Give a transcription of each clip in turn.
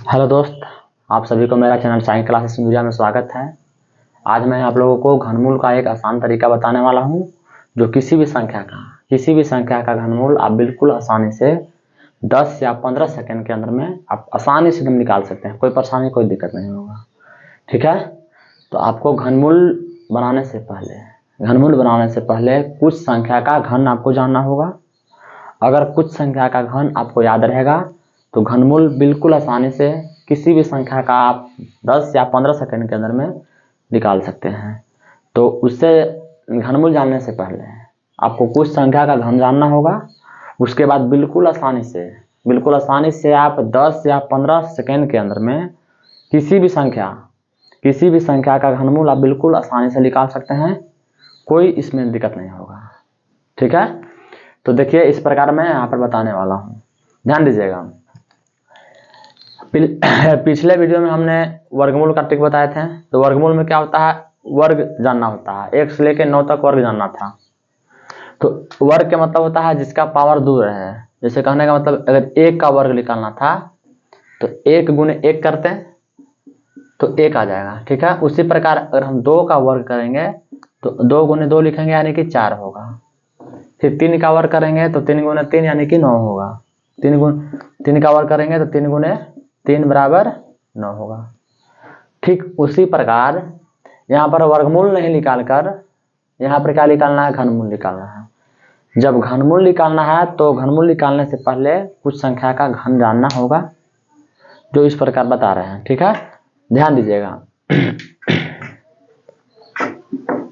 Hello दोस्त, आप सभी को मेरा चैनल साइंस क्लासेस मीडिया में स्वागत है। आज मैं आप लोगों को घनमूल का एक आसान तरीका बताने वाला हूं, जो किसी भी संख्या का घनमूल आप बिल्कुल आसानी से 10 या 15 सेकंड के अंदर में आप आसानी से निकाल सकते हैं। कोई परेशानी, कोई दिक्कत नहीं होगा। ठीक है, तो आपको घनमूल बनाने से पहले कुछ संख्या का घन आपको जानना होगा। अगर कुछ संख्या का घन आपको याद रहेगा तो घनमूल बिल्कुल आसानी से किसी भी संख्या का आप 10 या 15 सेकंड के अंदर में निकाल सकते हैं। तो उससे घनमूल जानने से पहले आपको कुछ संख्या का घन जानना होगा। उसके बाद बिल्कुल आसानी से आप 10 या 15 सेकंड के अंदर में किसी भी संख्या का घनमूल आप बिल्कुल आसानी से निकाल सकते हैं। कोई इसमें दिक्कत नहीं होगा। ठीक है, तो देखिए इस प्रकार मैं यहाँ पर बताने वाला हूँ, ध्यान दीजिएगा। पिछले वीडियो में हमने वर्गमूल का ट्रिक बताए थे। तो वर्गमूल में क्या होता है, वर्ग जानना होता है। 1 से लेकर 9 तक वर्ग जानना था। तो वर्ग का मतलब होता है जिसका पावर दूर है। जैसे कहने का मतलब अगर 1 का वर्ग निकालना था तो 1 गुने 1 करते हैं तो 1 आ जाएगा। ठीक है, उसी प्रकार अगर हम 2 का वर्ग करेंगे तो 2 गुने 2 लिखेंगे यानी कि 4 होगा। फिर 3 का वर्ग करेंगे तो 3 गुने 3 यानी कि 9 होगा। 3 का वर्ग करेंगे तो 3 गुने 3 बराबर 9 होगा। ठीक उसी प्रकार यहाँ पर वर्गमूल नहीं निकालकर यहाँ पर क्या निकालना है, घनमूल निकालना है। जब घनमूल निकालना है तो घनमूल निकालने से पहले कुछ संख्या का घन जानना होगा, जो इस प्रकार बता रहे हैं। ठीक है, ध्यान दीजिएगा।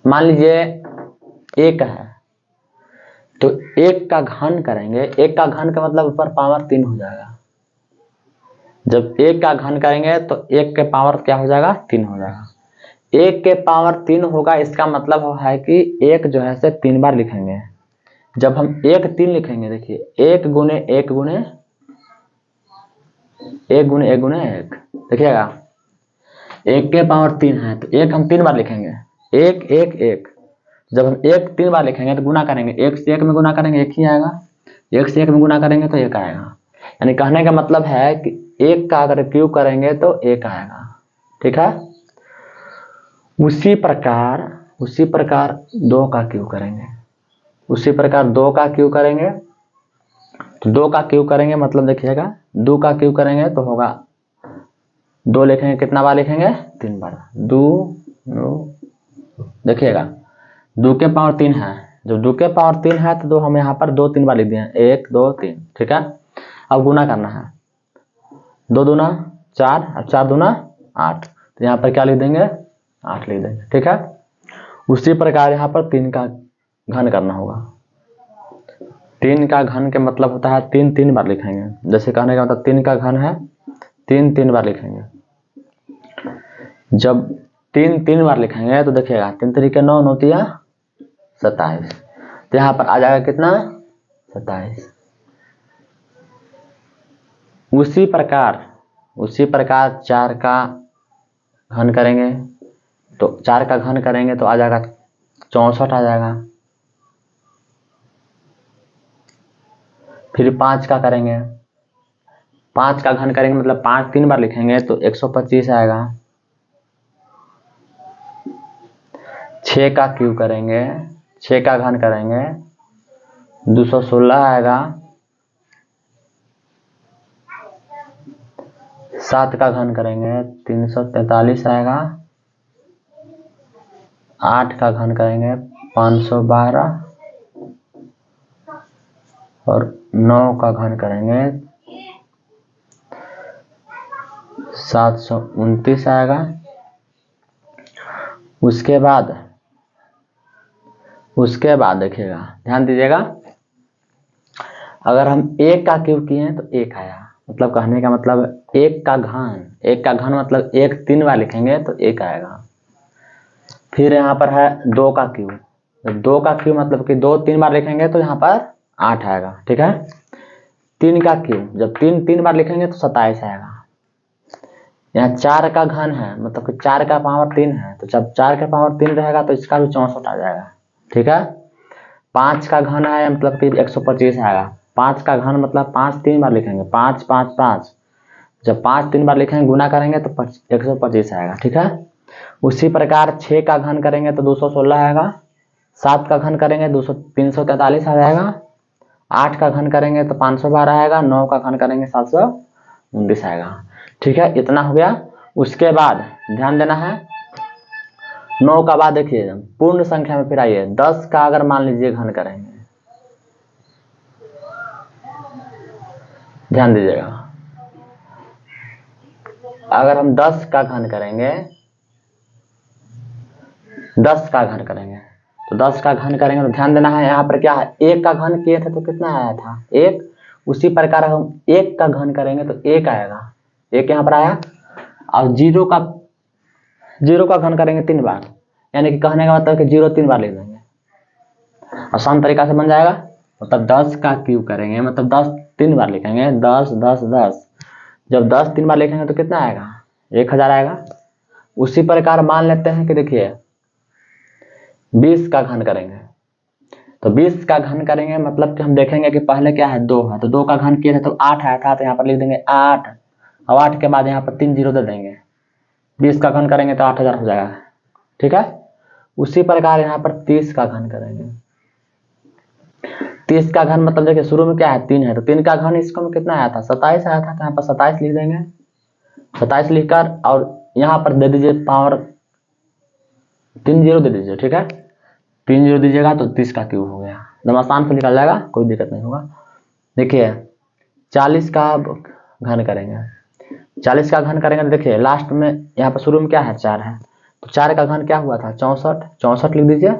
मान लीजिए 1 है तो 1 का घन करेंगे। 1 का घन का मतलब ऊपर पावर 3 हो जाएगा। जब 1 का घन करेंगे तो 1 के पावर क्या हो जाएगा, 3 हो जाएगा। 1 के पावर 3 होगा, इसका मतलब है कि 1 जो है से 3 बार लिखेंगे। जब हम 1 3 लिखेंगे, देखिए 1 गुने 1 गुने 1 गुने 1 गुने 1, देखिएगा 1 के पावर 3 है तो 1 हम 3 बार लिखेंगे। 1 1 1। जब हम 1 3 बार लिखेंगे तो गुना करेंगे, 1 से 1 में गुना करेंगे 1 ही आएगा। 1 से 1 में गुना करेंगे तो 1 आएगा। यानी कहने का मतलब है कि 1 का अगर क्यूब करेंगे तो 1 आएगा। ठीक है, उसी प्रकार 2 का क्यूब करेंगे। तो 2 का क्यूब करेंगे मतलब देखिएगा 2 का क्यूब करेंगे तो होगा 2 लिखेंगे, कितना बार लिखेंगे, 3 बार। 2 देखिएगा 2 के पावर 3 है। जब 2 के पावर 3 है तो 2 हम यहाँ पर 2 3 बार लिख दिए, 1 2 3। ठीक है, अब गुना करना है। 2 दूना 4 और 4 दूना 8, तो यहाँ पर क्या लिख देंगे, 8 लिख देंगे। ठीक है, उसी प्रकार यहाँ पर 3 का घन करना होगा। 3 का घन के मतलब होता है 3 3 बार लिखेंगे। जैसे कहने का मतलब 3 का घन है 3 3 बार लिखेंगे। जब 3 3 बार लिखेंगे तो देखिएगा 3 3 9 9 तिया 27, तो यहाँ पर आ जाएगा कितना, 27। उसी प्रकार 4 का घन करेंगे तो 4 का घन करेंगे तो आ जाएगा 64 आ जाएगा। फिर 5 का करेंगे, 5 का घन करेंगे मतलब 5 3 बार लिखेंगे तो 125 आएगा। 6 का क्यूब करेंगे, 6 का घन करेंगे 216 आएगा। 7 का घन करेंगे 343 आएगा। 8 का घन करेंगे 512 और 9 का घन करेंगे 729 आएगा। उसके बाद देखिएगा, ध्यान दीजिएगा, अगर हम 1 का क्यूब किए हैं तो 1 आया। मतलब कहने का मतलब 1 का घन मतलब 1 3 बार लिखेंगे तो 1 आएगा। फिर यहाँ पर है 2 का क्यूब। 2 का क्यूब मतलब कि 2 3 बार लिखेंगे तो यहाँ पर 8 आएगा। ठीक है, 3 का क्यूब जब 3 3 बार लिखेंगे तो 27 आएगा। यहाँ 4 का घन है मतलब कि 4 का पावर 3 है, तो जब 4 का पावर 3 रहेगा तो इसका भी 64 आ जाएगा। ठीक है, 5 का घन है मतलब कि 125 आएगा। 5 का घन मतलब 5 3 बार लिखेंगे, 5 5 5। जब 5 3 बार लिखेंगे गुना करेंगे तो 125 आएगा। ठीक है, उसी प्रकार 6 का घन करेंगे तो 216 आएगा, 7 का घन करेंगे 343 आ जाएगा, 8 का घन करेंगे तो 512 आएगा, 9 का घन करेंगे 729 आएगा। ठीक है, इतना हो गया। उसके बाद ध्यान देना है, 9 का बाद देखिए पूर्ण संख्या में फिर आइए, 10 का अगर मान लीजिए घन करेंगे, ध्यान दीजिएगा, अगर हम 10 का घन करेंगे, 10 का घन करेंगे तो 10 का घन करेंगे तो ध्यान देना है, यहाँ पर क्या है, 1 का घन किए थे तो कितना आया था 1, उसी प्रकार हम 1 का घन करेंगे तो 1 आएगा, 1 यहाँ पर आया। और 0 का घन करेंगे 3 बार, यानी कि कहने का मतलब कि 0 3 बार लिख देंगे, आसान तरीका से बन जाएगा। मतलब 10 का क्यूब करेंगे मतलब 10 3 बार लिखेंगे, 10 10 10, जब 10 3 बार लिखेंगे तो कितना आएगा 1000 आएगा। उसी प्रकार मान लेते हैं कि देखिए 20 का घन करेंगे तो 20 का घन करेंगे मतलब कि हम देखेंगे कि पहले क्या है 2 है, तो 2 का घन किए थे तो 8 आया था, तो यहाँ पर लिख देंगे 8, और 8 के बाद यहाँ पर 3 0 दे देंगे, 20 का घन करेंगे तो 8000 हो जाएगा। ठीक है, उसी प्रकार यहाँ पर 30 का घन करेंगे, 30 का घन मतलब देखिए शुरू में क्या है 3 है, तो 3 का घन इसको में कितना आया था 27 आया था, तो यहाँ पर 27 लिख देंगे, 27 लिखकर और यहाँ पर दे दीजिए पावर 3 0 दे दीजिए। ठीक है, 3 0 दीजिएगा तो 30 का क्यूब हो गया, एकदम आसान से निकल जाएगा, कोई दिक्कत नहीं होगा। देखिए 40 का घन करेंगे, 40 का घन करेंगे तो देखिए लास्ट में यहाँ पर शुरू में क्या है 4 है, तो 4 का घन क्या हुआ था 64, 64 लिख दीजिए,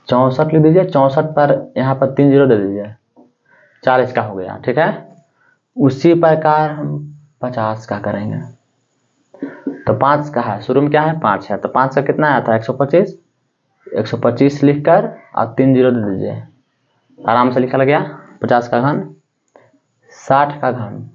64 लिख दीजिए, 64 पर यहाँ पर 3 0 दे दीजिए, 40 का हो गया। ठीक है, उसी प्रकार हम 50 का करेंगे तो 5 का है, शुरू में क्या है 5 है, तो 5 का कितना आया था 125, 125 लिखकर और 3 0 दे दीजिए, आराम से लिखा गया 50 का घन। 60 का घन,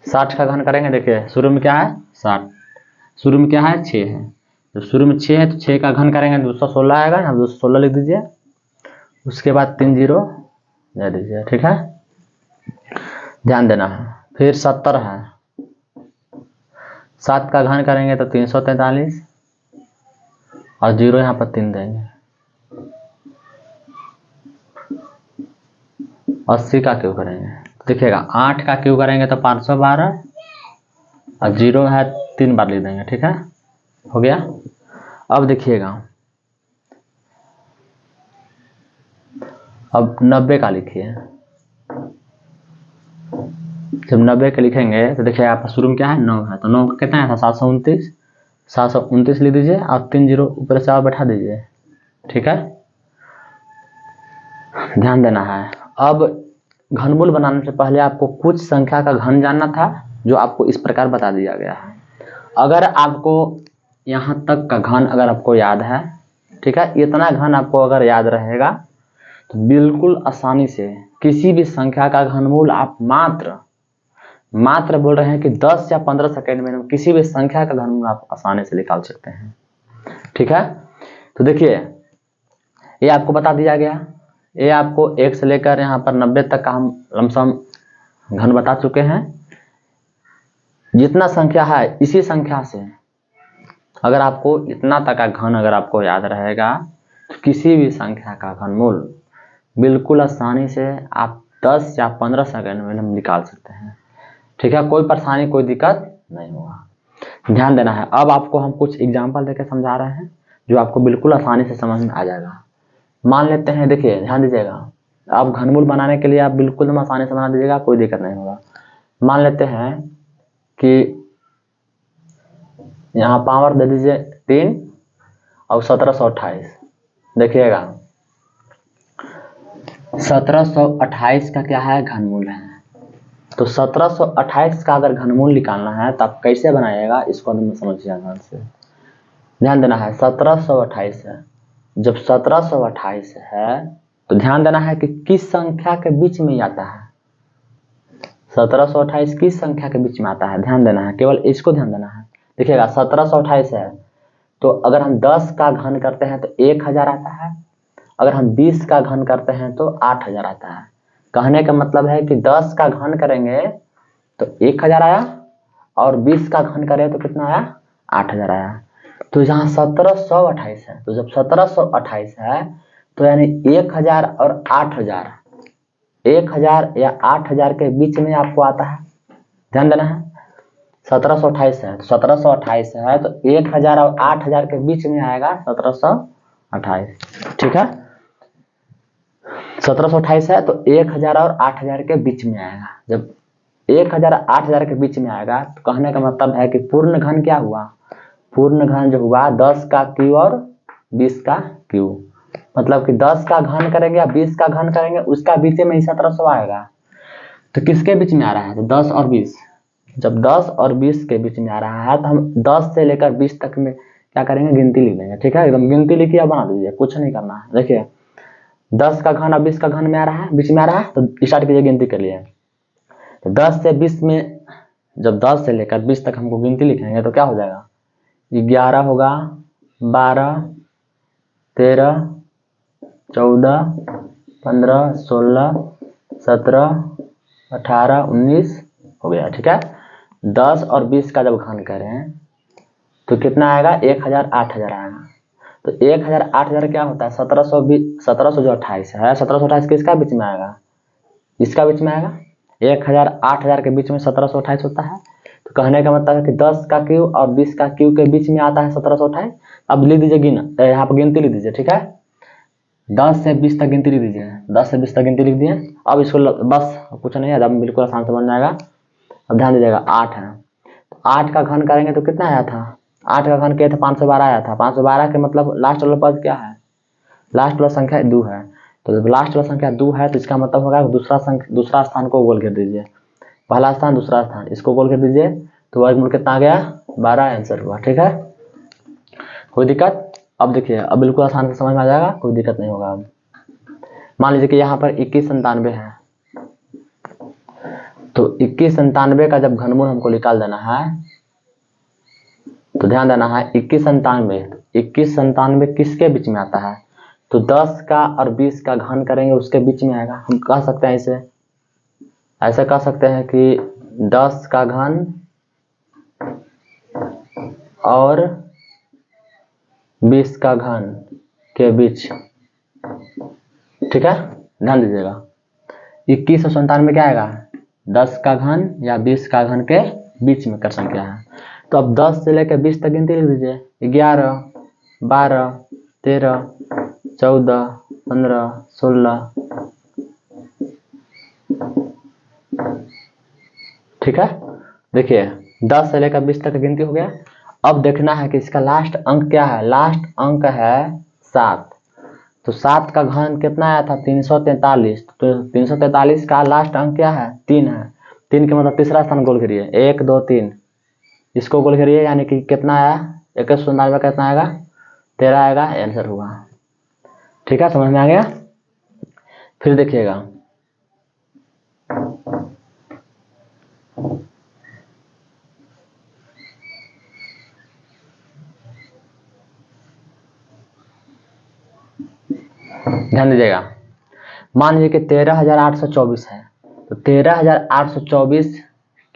60 का घन करेंगे, देखिए शुरू में क्या है 60, शुरू में क्या है 6 है, तो शुरू में 6 है तो 6 का घन करेंगे 216 आएगा, यहाँ 216 लिख दीजिए, उसके बाद 3 0 दे दीजिए। ठीक है, ध्यान देना है। फिर 70 है, 7 का घन करेंगे तो 343 और 0 यहाँ पर 3 देंगे, 80 का क्यों करेंगे, देखिएगा 8 का क्यों करेंगे तो 512 और 0 है 3 बार लिख देंगे। ठीक है, हो गया। अब देखिएगा अब 90 का लिखिए, जब 90 के लिखेंगे तो देखिए आप शुरू में क्या है 9 है, तो 9 का कितना आया था 729, 729 लिख दीजिए और 3 0 ऊपर से और बैठा दीजिए। ठीक है, ध्यान देना है। अब घनमूल बनाने से पहले आपको कुछ संख्या का घन जानना था, जो आपको इस प्रकार बता दिया गया है। अगर आपको यहाँ तक का घन अगर आपको याद है, ठीक है, इतना घन आपको अगर याद रहेगा तो बिल्कुल आसानी से किसी भी संख्या का घनमूल आप मात्र बोल रहे हैं कि 10 या 15 सेकंड में किसी भी संख्या का घनमूल आप आसानी से निकाल सकते हैं। ठीक है, तो देखिए ये आपको बता दिया गया, ये आपको 1 से लेकर यहाँ पर 90 तक का हम लमसम घन बता चुके हैं। जितना संख्या है इसी संख्या से अगर आपको इतना तक का घन अगर आपको याद रहेगा तो किसी भी संख्या का घनमूल बिल्कुल आसानी से आप 10 या 15 सेकंड में हम निकाल सकते हैं। ठीक है, कोई परेशानी कोई दिक्कत नहीं होगा। ध्यान देना है। अब आपको हम कुछ एग्जाम्पल देकर समझा रहे हैं जो आपको बिल्कुल आसानी से समझ में आ जाएगा। मान लेते हैं, देखिए ध्यान दीजिएगा, अब घनमूल बनाने के लिए आप बिल्कुल आसानी से बना दीजिएगा, कोई दिक्कत नहीं होगा। मान लेते हैं कि यहाँ पावर दे दीजिए 3 और 1728, देखिएगा 1728 का क्या है घनमूल है, तो 1728 का अगर घनमूल निकालना है तो आप कैसे बनाइएगा इसको हम समझिए ध्यान से। ध्यान देना है 1728 है, जब 1728 है तो ध्यान देना है कि किस संख्या के बीच में आता है, 1728 किस संख्या के बीच में आता है, ध्यान देना है, केवल इसको ध्यान देना है। देखिएगा 1728 है तो अगर हम 10 का घन करते हैं तो 1000 आता है, अगर हम 20 का घन करते हैं तो 8000 आता है। कहने का मतलब है कि 10 का घन करेंगे तो 1000 आया, और 20 का घन करें तो कितना आया, 8000 आया। तो यहाँ 1728 है, तो जब 1728 है तो यानी 1000 और 8000, 1000 या 8000 के बीच में आपको आता है, ध्यान देना है। 1728 है तो 1728 है तो 1000 और 8000 के बीच में आएगा 1728, ठीक है। 1728 है तो 1000 और 8000 के बीच में आएगा। जब 1000 8000 के बीच में आएगा तो कहने का मतलब है कि पूर्ण घन क्या हुआ, पूर्ण घन जो हुआ 10 का क्यू और 20 का क्यू, मतलब कि 10 का घन करेंगे या 20 का घन करेंगे उसका बीच में ही 1700 आएगा। तो किसके बीच में आ रहा है, तो 10 और 20। जब 10 और 20 के बीच में आ रहा है तो हम 10 से लेकर 20 तक में क्या करेंगे, गिनती लिख लेंगे, ठीक है। एकदम गिनती लिखिए, बना दीजिए, कुछ नहीं करना है। देखिए 10 का घन और 20 का घन में आ रहा है, बीच में आ रहा है, तो स्टार्ट कीजिए गिनती के लिए। तो 10 से 20 में, जब 10 से लेकर 20 तक हमको गिनती लिखेंगे तो क्या हो जाएगा, 11 होगा, 12, 13, 14, 15, 16, 17, 18, 19 हो गया, ठीक है। 10 और 20 का जब घन करें तो कितना आएगा, 1000 8000 आएगा। तो 1000 8000 क्या होता है, 1700 जो 28 है, 1728 किसका बीच में आएगा, इसका बीच में आएगा। 1000 8000 के बीच में 1728 होता है। तो कहने का मतलब है कि 10 का क्यू और 20 का क्यू के बीच में आता है 1728। अब लिख दीजिए यहाँ पर गिनती लिख दीजिए, ठीक है। 10 से 20 तक गिनती लिख दीजिए, 10 से 20 तक गिनती लिख दिए। अब इसको बस कुछ नहीं है, अब बिल्कुल आसान से बन जाएगा। अब ध्यान दीजिएगा 8 है, तो 8 का घन करेंगे तो कितना आया था, 8 का घन किया था 512 आया था। 512 के मतलब लास्ट वाला पद क्या है, लास्ट वाला संख्या 2 है। तो जब लास्ट वाला संख्या 2 है तो इसका मतलब होगा दूसरा स्थान को गोल कर दीजिए, पहला स्थान दूसरा स्थान, इसको गोल कर दीजिए। तो वर्गमूल कितना आ गया, 12 आंसर हुआ, ठीक है। कोई दिक्कत, अब देखिए अब बिल्कुल आसान से समझ में आ जाएगा, कोई दिक्कत नहीं होगा। अब मान लीजिए कि यहाँ पर 2197 है, तो 2197 का जब घनमूल हमको निकाल देना है तो ध्यान देना है 2197 किसके बीच में आता है, तो 10 का और 20 का घन करेंगे उसके बीच में आएगा। हम कह सकते हैं इसे ऐसे कह सकते हैं कि 10 का घन और 20 का घन के बीच, ठीक है। ध्यान दीजिएगा 2197 क्या आएगा, 10 का घन या 20 का घन के बीच में कर संख्या है। तो अब 10 से लेकर 20 तक गिनती लिख दीजिए, 11, 12, 13, 14, 15, 16, ठीक है। देखिए 10 से लेकर 20 तक गिनती हो गया। अब देखना है कि इसका लास्ट अंक क्या है, लास्ट अंक है 7। तो 7 का घन कितना आया था, 343। तो 343 का लास्ट अंक क्या है, 3 है। 3 के मतलब तीसरा स्थान गोल करिए, 1 2 3, इसको गोल करिए, यानी कि कितना आया, 2197 का कितना आएगा, 13 आएगा, आंसर हुआ, ठीक है। समझ में आ गया। फिर देखिएगा ध्यान दीजिएगा, मान लीजिए कि 13824 है, तो 13824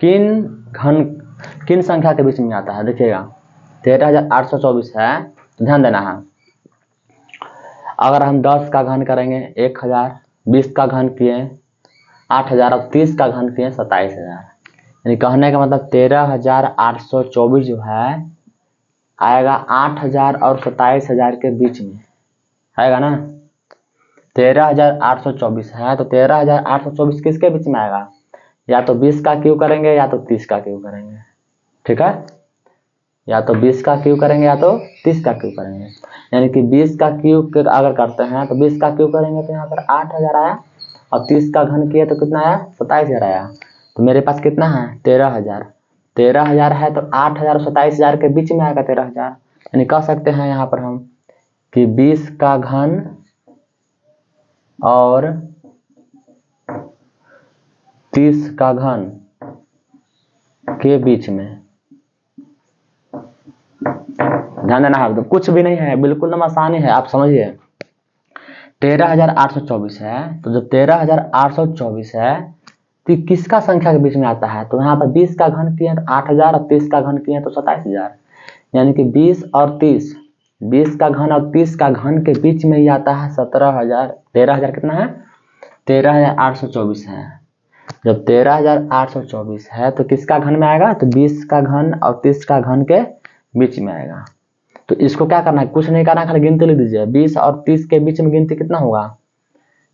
किन संख्या के बीच में आता है, देखिएगा 13824 है तो ध्यान देना है। अगर हम 10 का घन करेंगे 1000, 20 का घन किए 8000 और 30 का घन किए 27000, यानी कहने का मतलब 13824 जो है आएगा 8000 और 27000 के बीच में आएगा ना। 13824 है तो 13824 किसके बीच में आएगा, या तो 20 का क्यू करेंगे या तो 30 का क्यू करेंगे, ठीक है। या तो 20 का क्यू करेंगे या तो 30 का क्यू करेंगे, यानी कि 20 का क्यू अगर करते हैं तो 20 का क्यू करेंगे तो यहाँ पर 8000 आया, और 30 का घन किए तो कितना आया, 27000 आया। तो मेरे पास कितना है, 13000। 13000 है तो 8000 और 27000 के बीच में आएगा 13000, यानी कह सकते हैं यहाँ पर हम कि 20 का घन और 30 का घन के बीच में, ध्यान देना है, तो कुछ भी नहीं है, बिल्कुल ना आसानी है, आप समझिए। 13,824 है, तो जब 13,824 है तो किसका संख्या के बीच में आता है? तो यहाँ पर 20 का घन किए तो 8,000 और 30 का घन किए तो 27,000, यानी कि 20 और 30, 20 का घन और 30 का घन के बीच में ही आता है 17,000। 13,000 कितना है? 13,824 है। जब 13,824 है तो किसका घन में आएगा? तो 20 का घन और 30 का घन के बीच में आएगा। तो इसको क्या करना है? कुछ नहीं करना, खाली गिनती लिख दीजिए। 20 और 30 के बीच में गिनती कितना होगा?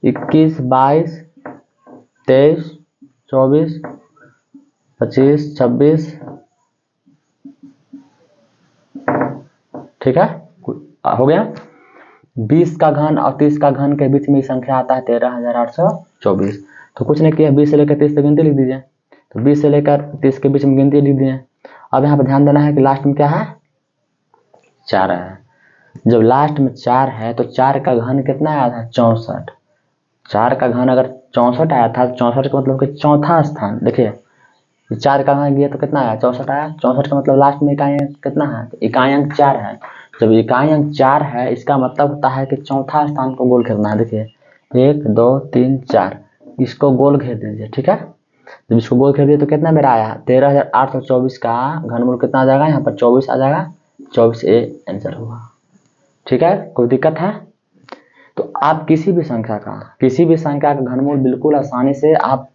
21, 22, 23, 24, 25, 26, ठीक है, हो गया। 20 का घन और 30 का घन के बीच में संख्या आता है 13,824। तो कुछ नहीं किया, 20 से लेकर 30 तक गिनती लिख दीजिए। तो 20 से लेकर 30 के बीच में गिनती लिख दिए। अब यहाँ पर ध्यान देना है कि लास्ट में क्या है? 4 है। जब लास्ट में 4 है तो 4 का घन कितना आया था? 64। 4 का घन अगर 64 आया था, 64 का मतलब कि चौथा स्थान। देखिए 4 का घन गया तो कितना आया? 64 आया। 64 का मतलब लास्ट में इकाई अंक कितना है? तो इकाई अंक 4 है। जब इकाई अंक 4 है, इसका मतलब होता है कि चौथा स्थान को गोल घेरना है। देखिए 1, 2, 3, 4, इसको गोल घेर दीजिए, ठीक है। जब इसको गोल घेर दिए तो कितना मेरा आया? 13,824 का घनमूल कितना आ जाएगा? यहाँ पर 24 आ जाएगा। 24 ए आंसर होगा, ठीक है। कोई दिक्कत है? तो आप किसी भी संख्या का घनमूल बिल्कुल आसानी से आप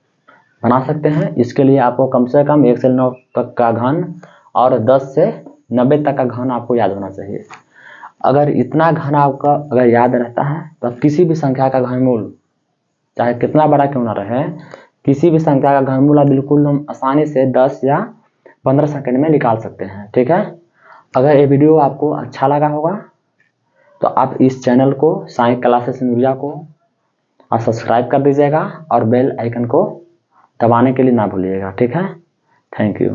बना सकते हैं। इसके लिए आपको कम से कम 1 से 9 तक का घन और 10 से 90 तक का घन आपको याद होना चाहिए। अगर इतना घन आपका अगर याद रहता है तो आप किसी भी संख्या का घनमूल, चाहे कितना बड़ा क्यों ना रहे, किसी भी संख्या का घनमूल आप बिल्कुल आसानी से 10 या 15 सेकंड में निकाल सकते हैं, ठीक है। अगर ये वीडियो आपको अच्छा लगा होगा तो आप इस चैनल को साइंस क्लासेस इंडिया को आप सब्सक्राइब कर दीजिएगा और बेल आइकन को दबाने के लिए ना भूलिएगा, ठीक है। Thank you.